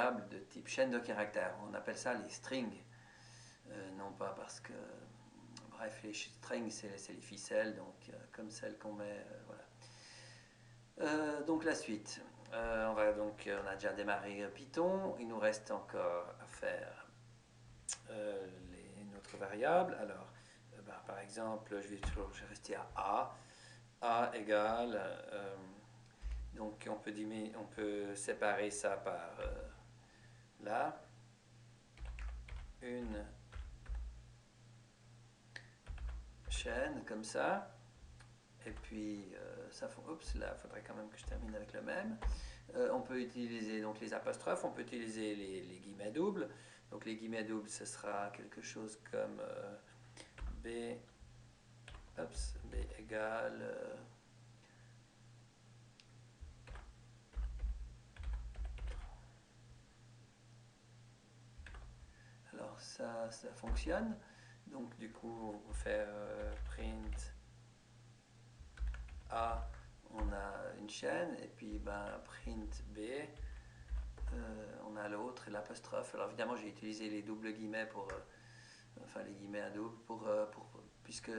variables de type chaîne de caractères. On appelle ça les strings. Non pas parce que... Bref, les strings, c'est les ficelles, donc comme celles qu'on met... voilà. Donc la suite. On a déjà démarré Python. Il nous reste encore à faire notre variable. Alors, par exemple, je vais rester à A. A égale... donc on peut séparer ça par là. Une chaîne comme ça. Et puis, oups, là, il faudrait quand même que je termine avec le même. On peut utiliser donc les apostrophes, on peut utiliser les guillemets doubles. Donc les guillemets doubles, ce sera quelque chose comme B égale... alors ça fonctionne. Donc du coup, on fait print A, on a une chaîne, et puis print B, on a l'autre et l'apostrophe. Alors évidemment, j'ai utilisé les doubles guillemets pour... enfin les guillemets à double puisque...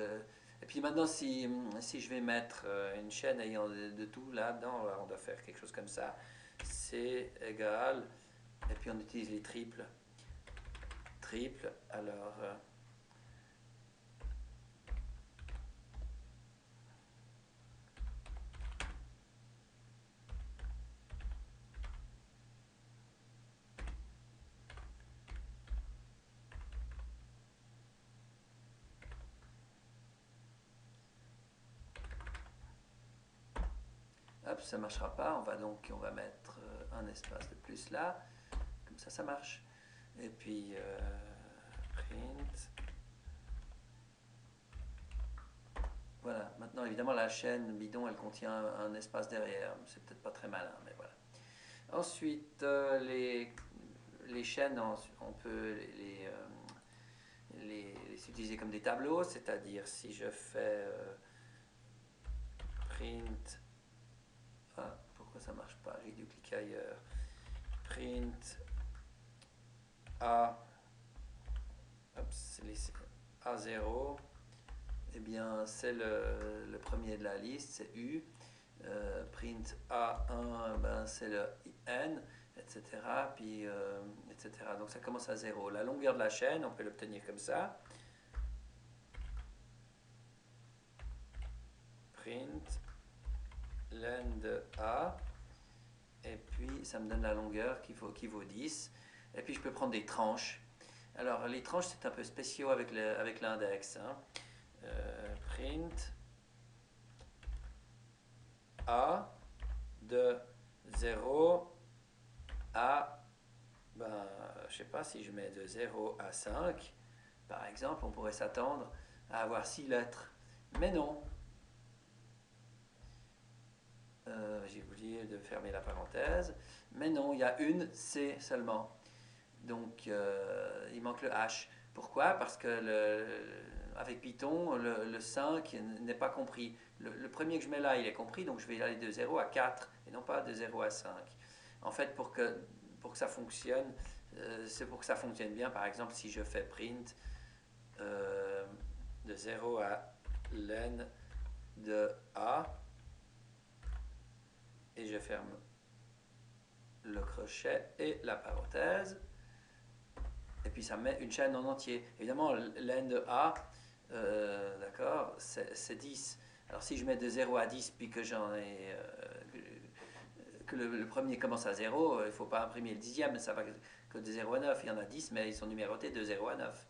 Et puis maintenant, si je vais mettre une chaîne ayant de tout là-dedans, on doit faire quelque chose comme ça. C égale, et puis on utilise les triples. Alors... hop, ça ne marchera pas. On va mettre un espace de plus là. Comme ça marche. Et puis, print. Voilà. Maintenant, évidemment, la chaîne bidon, elle contient un espace derrière. C'est peut-être pas très malin, mais voilà. Ensuite, les chaînes, on peut les utiliser comme des tableaux. C'est-à-dire, si je fais print... Ah, pourquoi ça marche pas? J'ai dû cliquer ailleurs. Print A, A0, eh bien c'est le premier de la liste, c'est U. Print A1, c'est le N, etc. Puis, etc. Donc ça commence à 0. La longueur de la chaîne, on peut l'obtenir comme ça. Print len de A. Et puis ça me donne la longueur qui vaut 10. Et puis je peux prendre des tranches. Alors les tranches, c'est un peu spéciaux avec l'index. Hein. Print A de 0 à, je sais pas, si je mets de 0 à 5, par exemple, on pourrait s'attendre à avoir 6 lettres. Mais non. J'ai oublié de fermer la parenthèse. Mais non, il y a une C seulement. Donc, il manque le H. Pourquoi? Parce que avec Python, le 5 n'est pas compris. Le premier que je mets là, il est compris, donc je vais aller de 0 à 4, et non pas de 0 à 5. En fait, pour que ça fonctionne, c'est pour que ça fonctionne bien. Par exemple, si je fais print de 0 à len de A, et je ferme le crochet et la parenthèse, et puis ça met une chaîne en entier. Évidemment, len de A, d'accord, c'est 10. Alors si je mets de 0 à 10, puis que j'en ai... que le premier commence à 0, il ne faut pas imprimer le dixième, ça va que de 0 à 9. Il y en a 10, mais ils sont numérotés de 0 à 9.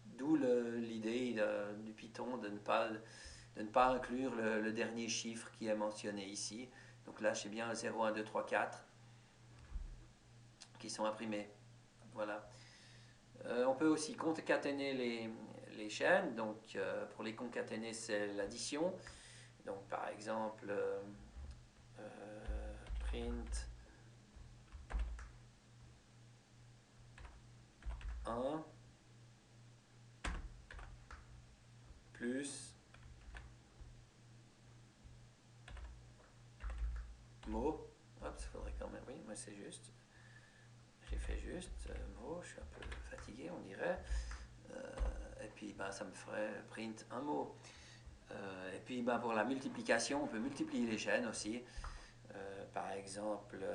D'où l'idée du Python de ne pas inclure le dernier chiffre qui est mentionné ici. Donc là, c'est bien 0, 1, 2, 3, 4 qui sont imprimés. Voilà. On peut aussi concaténer les chaînes. Donc, pour les concaténer, c'est l'addition. Donc, par exemple, print 1 plus mot. Hop, il faudrait quand même... Oui, mais c'est juste. j'ai fait juste mot, je suis un peu fatigué, on dirait. Et puis ben, ça me ferait print un mot. Et puis ben, pour la multiplication, on peut multiplier les chaînes aussi. Par exemple,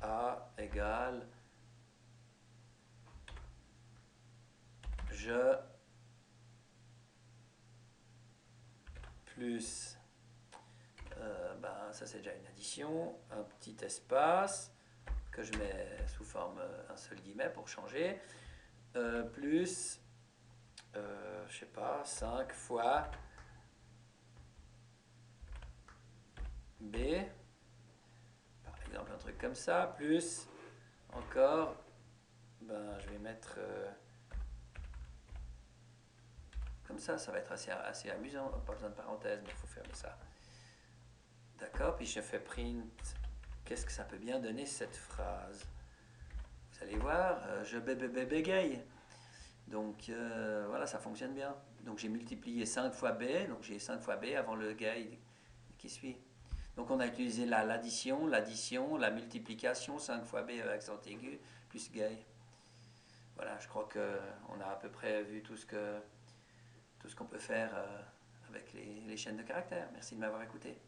A égale je plus, ben, ça c'est déjà une addition, un petit espace que je mets sous forme un seul guillemet pour changer, plus, je sais pas, 5 fois B, par exemple un truc comme ça, plus encore, ben, je vais mettre comme ça va être assez amusant, pas besoin de parenthèse, mais il faut fermer ça. D'accord, puis je fais print, qu'est-ce que ça peut bien donner cette phrase? Vous allez voir, je bégaye. Donc voilà, ça fonctionne bien. Donc j'ai multiplié 5 fois B, donc j'ai 5 fois B avant le gay qui suit. Donc on a utilisé l'addition, la multiplication, 5 fois B avec accent aigu, plus gay. Voilà, je crois qu'on a à peu près vu tout ce qu'on peut faire avec les chaînes de caractères. Merci de m'avoir écouté.